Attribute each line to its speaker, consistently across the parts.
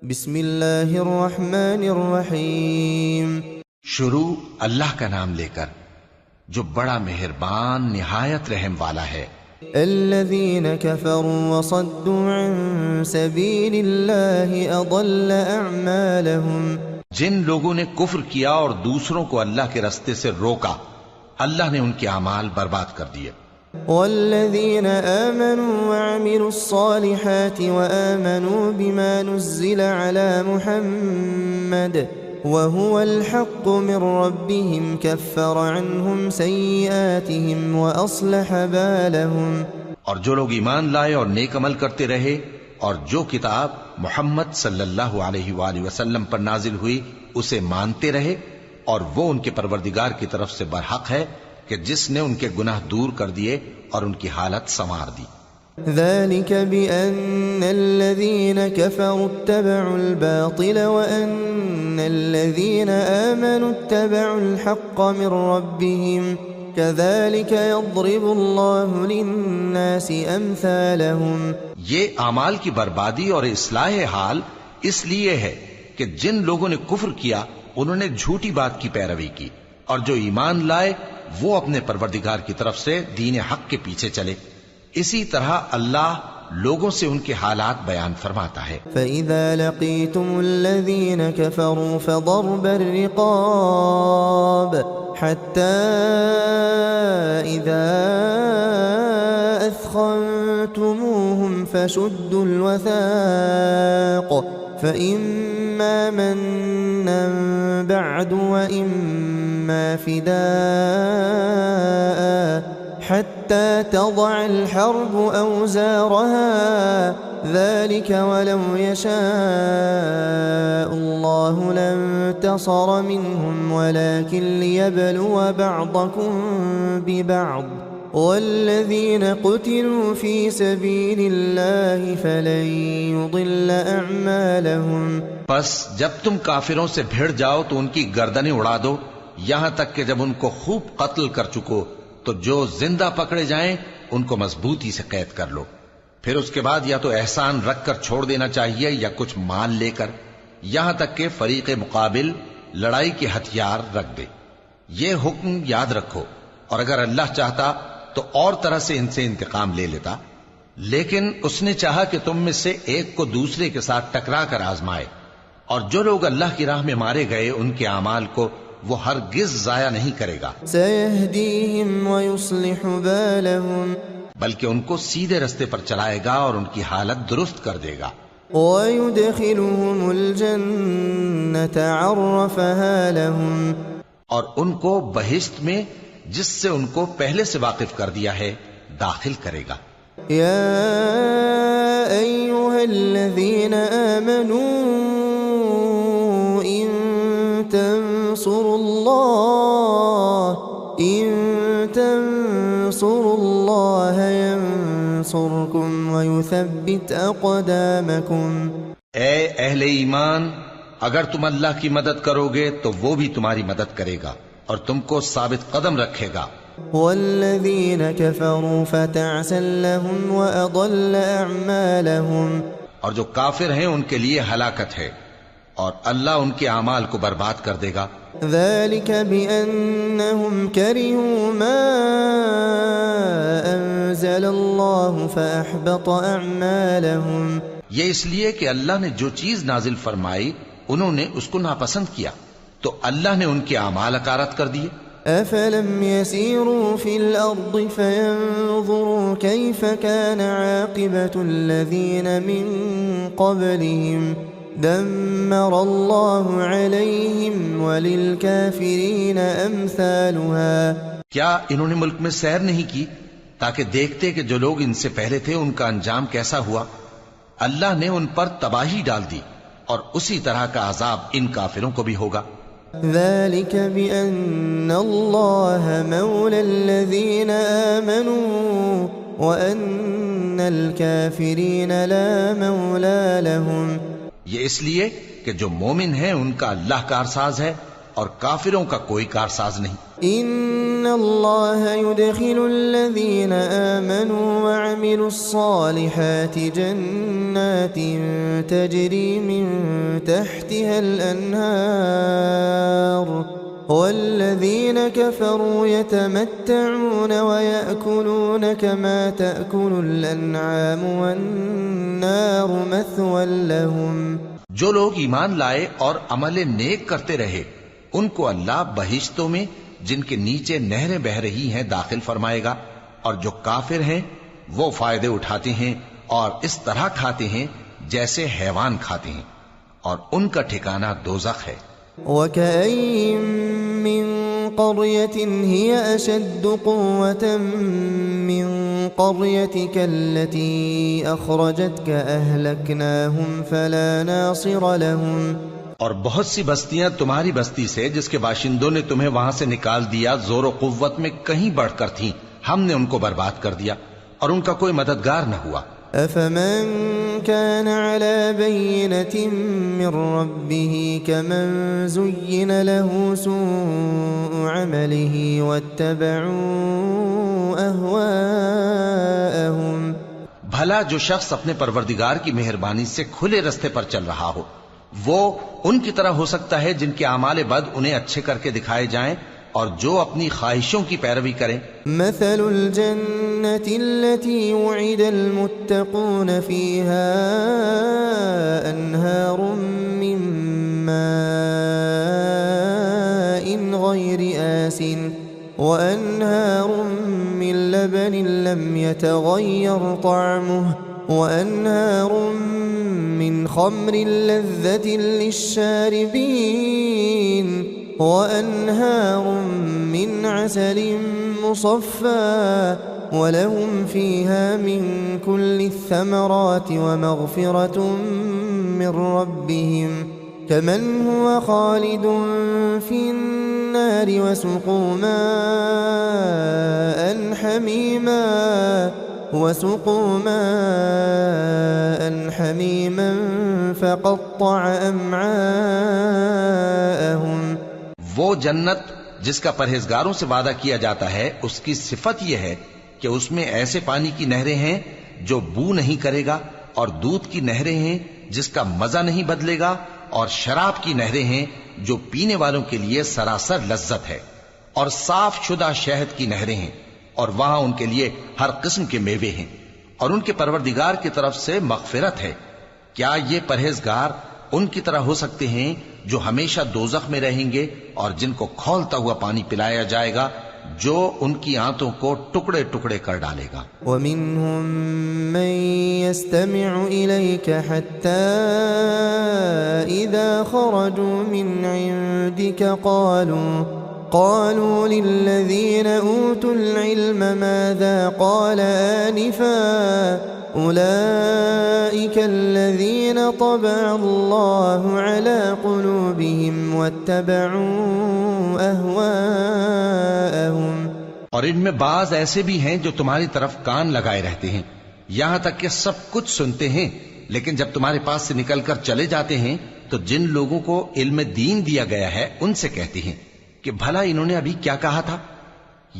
Speaker 1: بسم اللہ الرحمن الرحیم۔
Speaker 2: شروع اللہ کا نام لے کر جو بڑا مہربان نہایت رحم والا ہے۔
Speaker 1: الذین کفروا وصدوا عن سبیل اللہ اضل اعمالهم،
Speaker 2: جن لوگوں نے کفر کیا اور دوسروں کو اللہ کے رستے سے روکا، اللہ نے ان کے اعمال برباد کر دیے۔
Speaker 1: والذین آمنوا وعملوا الصالحات وآمنوا بما نزل على محمد وهو الحق من ربهم كفر عنهم سيئاتهم وأصلح بالهم۔
Speaker 2: اور جو لوگ ایمان لائے اور نیک عمل کرتے رہے اور جو کتاب محمد صلی اللہ علیہ وآلہ وسلم پر نازل ہوئی اسے مانتے رہے، اور وہ ان کے پروردگار کی طرف سے برحق ہے کہ جس نے ان کے گناہ دور کر دیے اور ان کی حالت سنوار دی۔
Speaker 1: ذلك بأن الذين كفروا اتبعوا الباطل وأن الذين آمنوا اتبعوا الحق من ربهم كذلك يضرب الله للناس أمثالهم۔
Speaker 2: یہ اعمال کی بربادی اور اصلاح حال اس لیے ہے کہ جن لوگوں نے کفر کیا انہوں نے جھوٹی بات کی پیروی کی، اور جو ایمان لائے وہ اپنے پروردگار کی طرف سے دین حق کے پیچھے چلے۔ اسی طرح اللہ لوگوں سے ان کے حالات بیان فرماتا ہے۔
Speaker 1: فَإِذَا لَقِيتُمُ الَّذِينَ كَفَرُوا فَضَرْبَ الرِّقَابِ حَتَّى إِذَا أَثْخَنْتُمُوهُمْ فَشُدُّوا الْوَثَاقَ فَإِمَّا مَنًّا بَعْدُ وَإِمَّا فِدَاءً حتى تضع الحرب أوزارها ذلك ولو يشاء الله لانتصر منهم ولكن ليبلو بعضكم ببعض والذين قتلوا في سبيل الله فلن يضل أعمالهم۔
Speaker 2: پس جب تم کافروں سے بھیڑ جاؤ تو ان کی گردنیں اڑا دو، یہاں تک کہ جب ان کو خوب قتل کر چکو تو جو زندہ پکڑے جائیں ان کو مضبوطی سے قید کر لو، پھر اس کے بعد یا تو احسان رکھ کر چھوڑ دینا چاہیے یا کچھ مال لے کر، یہاں تک کہ فریق مقابل لڑائی کے ہتھیار رکھ دے۔ یہ حکم یاد رکھو، اور اگر اللہ چاہتا تو اور طرح سے ان سے انتقام لے لیتا، لیکن اس نے چاہا کہ تم میں سے ایک کو دوسرے کے ساتھ ٹکرا کر آزمائے، اور جو لوگ اللہ کی راہ میں مارے گئے ان کے اعمال کو وہ ہرگز ضائع نہیں کرے گا،
Speaker 1: سَيَهْدِيهِمْ وَيُصْلِحُ بَالَهُمْ،
Speaker 2: بلکہ ان کو سیدھے رستے پر چلائے گا اور ان کی حالت درست کر دے گا۔
Speaker 1: وَيُدْخِلُهُمُ الْجَنَّةَ عَرَّفَهَا لَهُمْ،
Speaker 2: اور ان کو بہشت میں جس سے ان کو پہلے سے واقف کر دیا ہے داخل کرے گا۔
Speaker 1: يا أيها الذين آمنوا إن تنصروا الله ينصركم ويثبت أقدامكم۔
Speaker 2: اے اہل ایمان، اگر تم اللہ کی مدد کرو گے تو وہ بھی تمہاری مدد کرے گا اور تم کو ثابت قدم رکھے گا۔
Speaker 1: والذين كفروا فتعسا لهم وأضل أعمالهم،
Speaker 2: اور جو کافر ہیں ان کے لیے ہلاکت ہے اور اللہ ان کے اعمال کو برباد کر دے گا۔
Speaker 1: ذلك بأنهم كرهوا ما أنزل الله فأحبط أعمالهم،
Speaker 2: یہ اس لیے کہ اللہ نے جو چیز نازل فرمائی انہوں نے اس کو ناپسند کیا تو اللہ نے ان کے اعمال اکارت کر دیے۔
Speaker 1: أفلم يسيروا في الأرض فينظروا كيف كان عاقبة الذين من قبلهم دمر الله عليهم وللكافرين أمثالها۔
Speaker 2: کیا انہوں نے ملک میں سیر نہیں کی تاکہ دیکھتے کہ جو لوگ ان سے پہلے تھے ان کا انجام کیسا ہوا؟ اللہ نے ان پر تباہی ڈال دی اور اسی طرح کا عذاب ان کافروں کو بھی ہوگا۔
Speaker 1: ذلك بأن الله مولى الذين آمنوا وأن الكافرين لا مولى لهم،
Speaker 2: یہ اس لیے کہ جو مومن ہیں ان کا اللہ کارساز ہے اور کافروں کا کوئی کارساز نہیں۔
Speaker 1: ان الله يدخل الذين آمنوا وعملوا الصالحات جنات تجري من تحتها الأنهار والذين كفروا يتمتعون ويأكلون كما تأكل الأنعام والنار مثوى لهم.
Speaker 2: جو لوگ ایمان لائے اور عمل نیک کرتے رہے ان کو اللہ بہشتوں میں جن کے نیچے نہریں بہ رہی ہیں داخل فرمائے گا، اور جو کافر ہیں وہ فائدے اٹھاتے ہیں اور اس طرح کھاتے ہیں جیسے حیوان کھاتے ہیں، اور ان کا ٹھکانہ دوزخ ہے.
Speaker 1: وَكَأَيٍّ مِّن قَرْيَةٍ هِيَ أَشَدُّ قُوَّةً مِّن قَرْيَتِكَ الَّتِي أَخْرَجَتْكَ أَهْلَكْنَاهُمْ فَلَا نَاصِرَ لَهُمْ.
Speaker 2: اور بہت سی بستیاں تمہاری بستی سے جس کے باشندوں نے تمہیں وہاں سے نکال دیا زور و قوت میں کہیں بڑھ کر تھیں، ہم نے ان کو برباد کر دیا اور ان کا کوئی مددگار نہ ہوا.
Speaker 1: أَفَمَنْ كَانَ عَلَى بَيِّنَةٍ مِّن رَّبِّهِ كَمَنْ زُيِّنَ لَهُ سُوءُ عَمَلِهِ وَاتَّبَعُوا أَهْوَاءَهُمْ.
Speaker 2: بھلا جو شخص اپنے پروردگار کی مہربانی سے کھلے رستے پر چل رہا ہو وہ ان کی طرح ہو سکتا ہے جن کے اعمال بد انہیں اچھے کر کے دکھائے جائیں اور جو اپنی خواہشوں کی پیروی کریں.
Speaker 1: مثل الجنة التي وعد المتقون فيها أنهار من ماء غير آسن وأنهار من لبن لم يتغير طعمه وأنهار من خمر لذة للشاربين وأنهار من عسل مصفى ولهم فيها من كل الثمرات ومغفرة من ربهم كمن هو خالد في النار وسقوا ماء حميما فقطع أمعاءهم.
Speaker 2: وہ جنت جس کا پرہیزگاروں سے وعدہ کیا جاتا ہے اس کی صفت یہ ہے کہ اس میں ایسے پانی کی نہریں ہیں جو بو نہیں کرے گا، اور دودھ کی نہریں ہیں جس کا مزہ نہیں بدلے گا، اور شراب کی نہریں ہیں جو پینے والوں کے لیے سراسر لذت ہے، اور صاف شدہ شہد کی نہریں ہیں، اور وہاں ان کے لیے ہر قسم کے میوے ہیں، اور ان کے پروردگار کی طرف سے مغفرت ہے. کیا یہ پرہیزگار ان کی طرح ہو سکتے ہیں جو ہمیشہ دوزخ میں رہیں گے اور جن کو کھولتا ہوا پانی پلایا جائے گا جو ان کی آنتوں کو ٹکڑے ٹکڑے کر ڈالے گا.
Speaker 1: وَمِنْهُمْ مَنْ يَسْتَمِعُ إِلَيْكَ حَتَّى إِذَا خَرَجُوا مِنْ عِنْدِكَ قالوا للذين أوتوا العلم ماذا قال آنفا أولئك الذين طبع الله على قلوبهم واتبعوا أهواءهم.
Speaker 2: اور ان میں بعض ایسے بھی ہیں جو تمہاری طرف کان لگائے رہتے ہیں یہاں تک کہ سب کچھ سنتے ہیں، لیکن جب تمہارے پاس سے نکل کر چلے جاتے ہیں تو جن لوگوں کو علم دین دیا گیا ہے ان سے کہتے ہیں کہ بھلا انہوں نے ابھی کیا کہا تھا.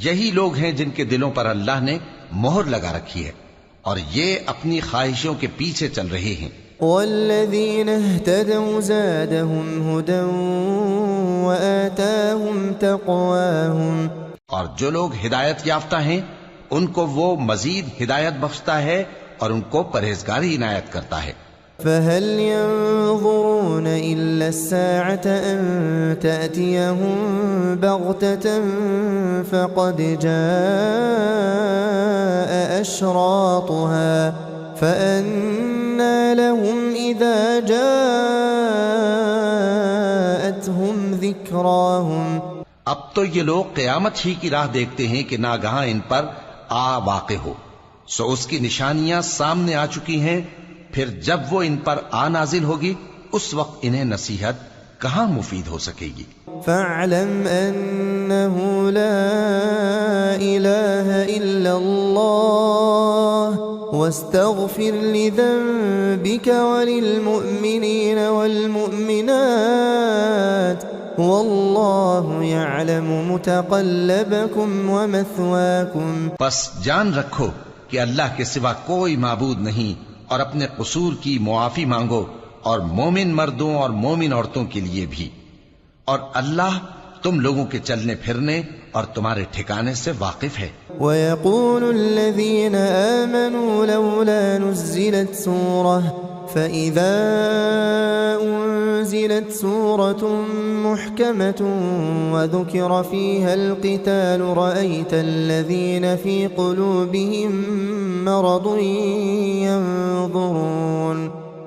Speaker 2: یہی لوگ ہیں جن کے دلوں پر اللہ نے مہر لگا رکھی ہے اور یہ اپنی خواہشوں کے پیچھے چل رہے ہیں.
Speaker 1: والذین اہتدوا زادهم هدى وآتاهم تقواهم.
Speaker 2: اور جو لوگ ہدایت یافتہ ہیں ان کو وہ مزید ہدایت بخشتا ہے اور ان کو پرہیزگاری عنایت کرتا ہے.
Speaker 1: فهل ينظرون إلا الساعة أن تأتيهم بغتة فقد جاء أشراطها فأنى لهم إذا جاءتهم ذكراهم.
Speaker 2: اب تو یہ لوگ قیامت ہی کی راہ دیکھتے ہیں کہ ناگہاں ان پر آ واقع ہو، سو اس کی نشانیاں سامنے آ چکی ہیں، پھر جب وہ ان پر آ نازل ہوگی اس وقت انہیں نصیحت کہاں مفید ہو سکے گی.
Speaker 1: فاعلم انه لا اله الا الله واستغفر لذنبك وللمؤمنين والمؤمنات والله يعلم متقلبكم ومثواكم.
Speaker 2: پس جان رکھو کہ اللہ کے سوا کوئی معبود نہیں، اور اپنے قصور کی معافی مانگو، اور مومن مردوں اور مومن عورتوں کے لیے بھی، اور اللہ تم لوگوں کے چلنے پھرنے اور تمہارے ٹھکانے سے واقف ہے.
Speaker 1: ويقول الذين آمنوا لولا نزلت سورة فإذا أنزلت سورة محكمة وذكر فيها القتال رأيت الذين في قلوبهم مرض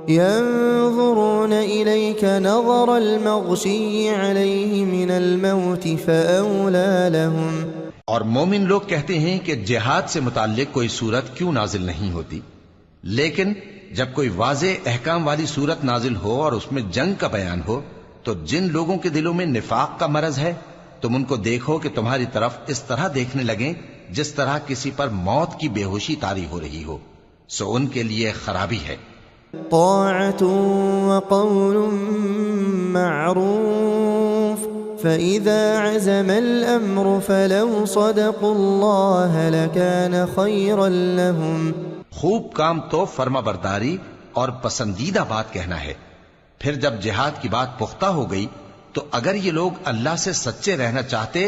Speaker 1: ينظرون إليك نظر المغشي عليه من الموت فأولى لهم.
Speaker 2: اور مومن لوگ کہتے ہیں کہ جہاد سے متعلق کوئی صورت کیوں نازل نہیں ہوتی، لیکن جب کوئی واضح احکام والی صورت نازل ہو اور اس میں جنگ کا بیان ہو تو جن لوگوں کے دلوں میں نفاق کا مرض ہے تم ان کو دیکھو کہ تمہاری طرف اس طرح دیکھنے لگیں جس طرح کسی پر موت کی بے ہوشی طاری ہو رہی ہو، سو ان کے لیے خرابی ہے.
Speaker 1: طاعة وقول معروف فإذا عزم الأمر فلو صدقوا الله لكان خيرا لهم.
Speaker 2: خوب کام تو فرما برداری اور پسندیدہ بات کہنا ہے. پھر جب جہاد کی بات پختہ ہو گئی تو اگر یہ لوگ اللہ سے سچے رہنا چاہتے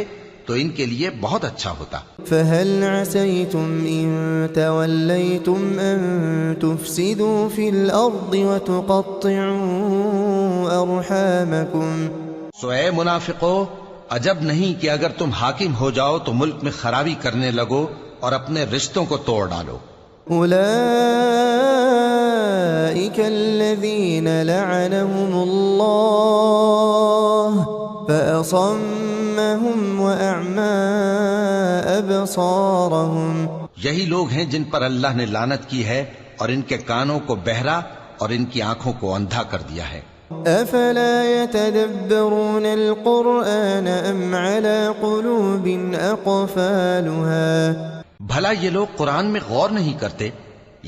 Speaker 2: تو ان کے لیے بہت اچھا ہوتا.
Speaker 1: فهل عسيتم إن توليتم أن تفسدوا في الأرض وتقطعوا أرحامكم.
Speaker 2: سو اے منافقو، عجب نہیں کہ اگر تم حاکم ہو جاؤ تو ملک میں خرابی کرنے لگو اور اپنے رشتوں کو توڑ ڈالو.
Speaker 1: أولئك الذين لعنهم الله فأصمهم وأعمى أبصارهم.
Speaker 2: یہی لوگ ہیں جن پر اللہ نے لعنت کی ہے اور ان کے کانوں کو بہرا اور ان کی آنکھوں کو اندھا کر دیا ہے.
Speaker 1: أفلا يتدبرون القرآن أم على قلوب أقفالها.
Speaker 2: بھلا یہ لوگ قرآن میں غور نہیں کرتے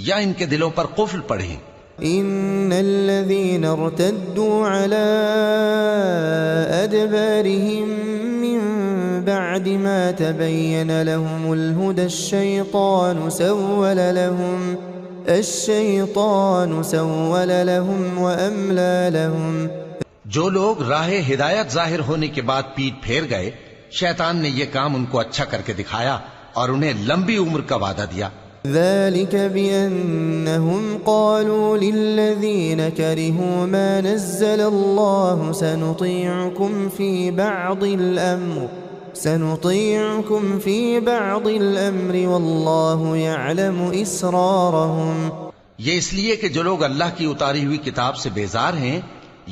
Speaker 2: یا ان کے دلوں پر قفل پڑے ہیں؟
Speaker 1: إن الذين ارتدوا على أدبارهم من بعد ما تبين لهم الهدى الشيطان سول لهم وأملى لهم.
Speaker 2: جو لوگ راہ ہدایت ظاہر ہونے کے بعد پیٹ پھیر گئے، شیطان نے یہ کام ان کو اچھا کر کے دکھایا اور انہیں لمبی عمر کا وعدہ دیا.
Speaker 1: ذلك بأنهم قالوا للذين كرهوا ما نزل الله سنطيعكم في بعض الأمر والله يعلم إسرارهم.
Speaker 2: یہ اس لیے کہ جو لوگ اللہ کی اتاری ہوئی کتاب سے بیزار ہیں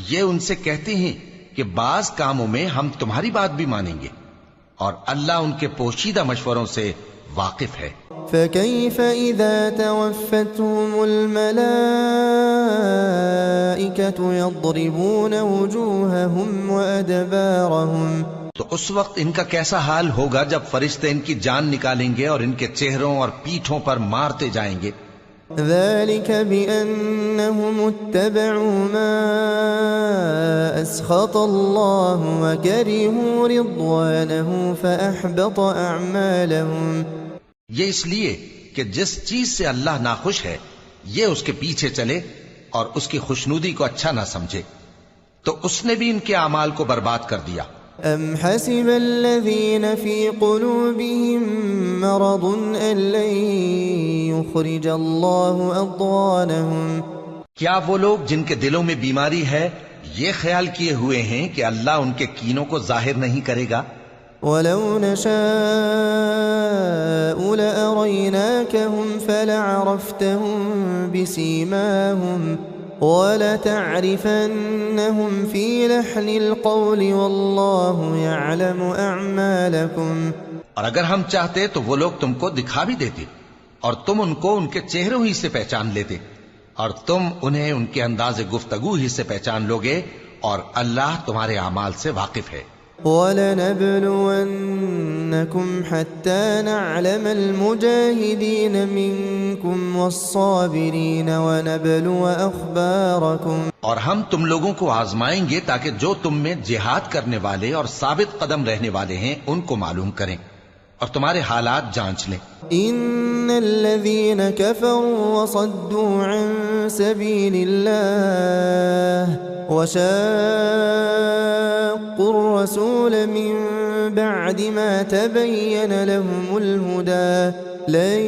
Speaker 2: یہ ان سے کہتے ہیں کہ بعض کاموں میں ہم تمہاری بات بھی مانیں گے، اور اللہ ان کے پوشیدہ مشوروں سے واقف ہے.
Speaker 1: فكيف إذا توفتهم الملائكة يضربون وجوههم وأدبارهم.
Speaker 2: تو اس وقت ان کا کیسا حال ہوگا جب فرشتے ان کی جان نکالیں گے اور ان کے چہروں اور پیٹھوں پر مارتے جائیں گے.
Speaker 1: ذلك بأنهم اتبعوا ما أسخط الله وكرهوا رضوانه فأحبط أعمالهم.
Speaker 2: یہ اس لیے کہ جس چیز سے اللہ ناخوش ہے یہ اس کے پیچھے چلے اور اس کی خوشنودی کو اچھا نہ سمجھے تو اس نے بھی ان کے اعمال کو برباد کر دیا.
Speaker 1: أم حسب الذين في قلوبهم مرض أن لن يخرج الله أضغانهم.
Speaker 2: کیا وہ لوگ جن کے دلوں میں بیماری ہے یہ خیال کیے ہوئے ہیں کہ اللہ ان کے کینوں کو ظاہر نہیں کرے گا؟
Speaker 1: ولو نشاء لأريناكهم فلعرفتهم بسيماهم وَلَتَعْرِفَنَّهُمْ فِي لَحْنِ الْقَوْلِ وَاللَّهُ يَعْلَمُ أَعْمَالَكُمْ.
Speaker 2: اور اگر ہم چاہتے تو وہ لوگ تم کو دکھا بھی دیتے اور تم ان کو ان کے چہروں ہی سے پہچان لیتے اور تم انہیں ان کے انداز گفتگو ہی سے پہچان لوگے اور اللہ تمہارے اعمال سے واقف ہے.
Speaker 1: وَلَنَبْلُوَنَّكُمْ حَتَّى نَعْلَمَ الْمُجَاهِدِينَ مِنْكُمْ وَالصَّابِرِينَ وَنَبْلُوَ أَخْبَارَكُمْ
Speaker 2: اور ہم تم لوگوں کو آزمائیں گے تاکہ جو تم میں جہاد کرنے والے اور ثابت قدم رہنے والے ہیں ان کو معلوم کریں اور تمہارے حالات جانچ لیں.
Speaker 1: إن الذين كفروا وصدوا عن سبيل الله وشاقوا الرسول من بعد ما تبين لهم الهدى لن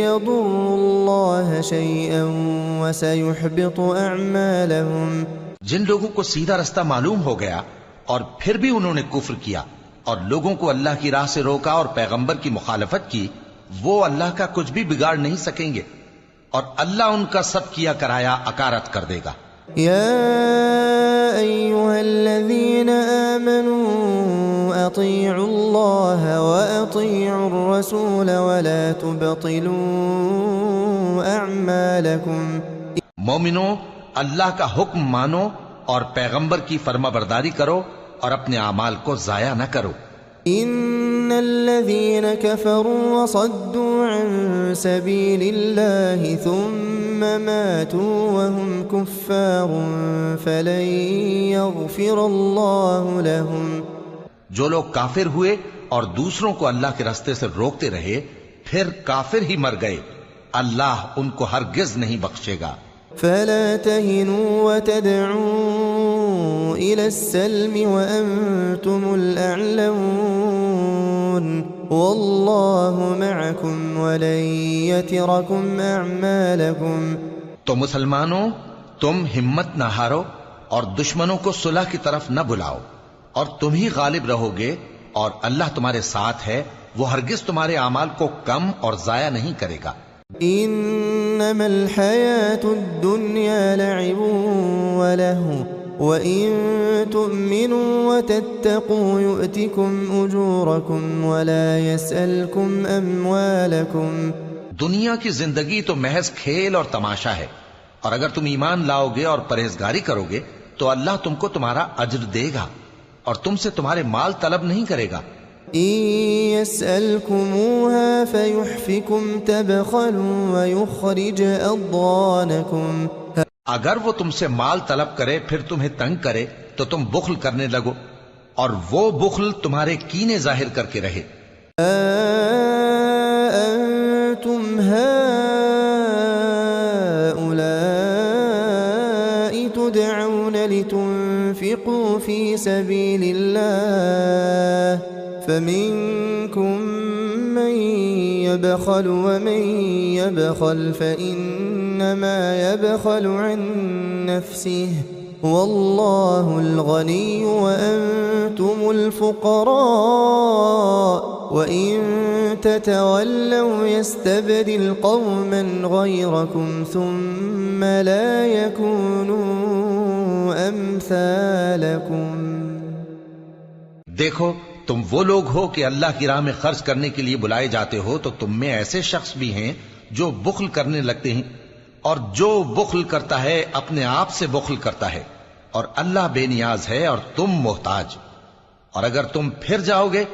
Speaker 1: يضروا الله شيئا وسيحبط أعمالهم.
Speaker 2: جن لوگوں کو سیدھا رستہ معلوم ہو گیا اور پھر بھی انہوں نے کفر کیا اور لوگوں کو اللہ کی راہ سے روکا اور پیغمبر کی مخالفت کی، وہ اللہ کا کچھ بھی بگاڑ نہیں سکیں گے اور اللہ ان کا سب کیا کرایا اکارت کر دے گا.
Speaker 1: يا أيها الذين آمنوا أطيعوا الله وأطيعوا الرسول ولا تبطلوا أعمالكم.
Speaker 2: مومنو، اللہ کا حکم مانو اور پیغمبر کی فرما برداری کرو اور اپنے اعمال کو ضائع نہ کرو.
Speaker 1: إن الذين كفروا وصدوا عن سبيل الله ثم ماتوا وهم كفار فلن يغفر الله لهم.
Speaker 2: جو لوگ کافر ہوئے اور دوسروں کو اللہ کے راستے سے روکتے رہے پھر کافر ہی مر گئے، اللہ ان کو ہرگز نہیں بخشے گا.
Speaker 1: فلا تهنوا وتدعوا إلى السلم وأنتم الأعلون والله معكم ولن يتركم أعمالكم.
Speaker 2: تو مسلمانوں، تم ہمت نہ ہارو اور دشمنوں کو صلح کی طرف نہ بلاؤ، اور تم ہی غالب رہو گے اور اللہ تمہارے ساتھ ہے، وہ ہرگز تمہارے اعمال کو کم اور ضائع نہیں کرے گا.
Speaker 1: إنما الحياة الدنيا لعب ولهو وإن تؤمنوا وتتقوا يؤتكم أجوركم ولا يسألكم أموالكم.
Speaker 2: دنیا کی زندگی تو محض کھیل اور تماشا ہے، اور اگر تم ایمان لاؤ گے اور پرہیزگاری کرو گے تو اللہ تم کو تمہارا اجر دے گا اور تم سے تمہارے مال طلب نہیں کرے گا.
Speaker 1: إن يسألكموها فيحفكم تبخلوا ويخرج أضغانكم.
Speaker 2: اگر وہ تم سے مال طلب کرے پھر تمہیں تنگ کرے تو تم بخل کرنے لگو اور وہ بخل تمہارے کینے ظاہر کر کے رہے.
Speaker 1: أنتم هؤلاء تدعون لتنفقوا في سبيل الله فمنكم من يبخل ومن يبخل فإنما يبخل عن نفسه والله الغني وأنتم الفقراء وإن تتولوا يستبدل قوما غيركم ثم لا يكونوا أمثالكم.
Speaker 2: دیکھو، تم وہ لوگ ہو کہ اللہ کی راہ میں خرچ کرنے کے لیے بلائے جاتے ہو تو تم میں ایسے شخص بھی ہیں جو بخل کرنے لگتے ہیں، اور جو بخل کرتا ہے اپنے آپ سے بخل کرتا ہے، اور اللہ بے نیاز ہے اور تم محتاج. اور اگر تم پھر جاؤ گے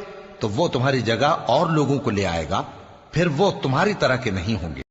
Speaker 2: تو وہ تمہاری جگہ اور لوگوں کو لے آئے گا، پھر وہ تمہاری طرح کے نہیں ہوں گے.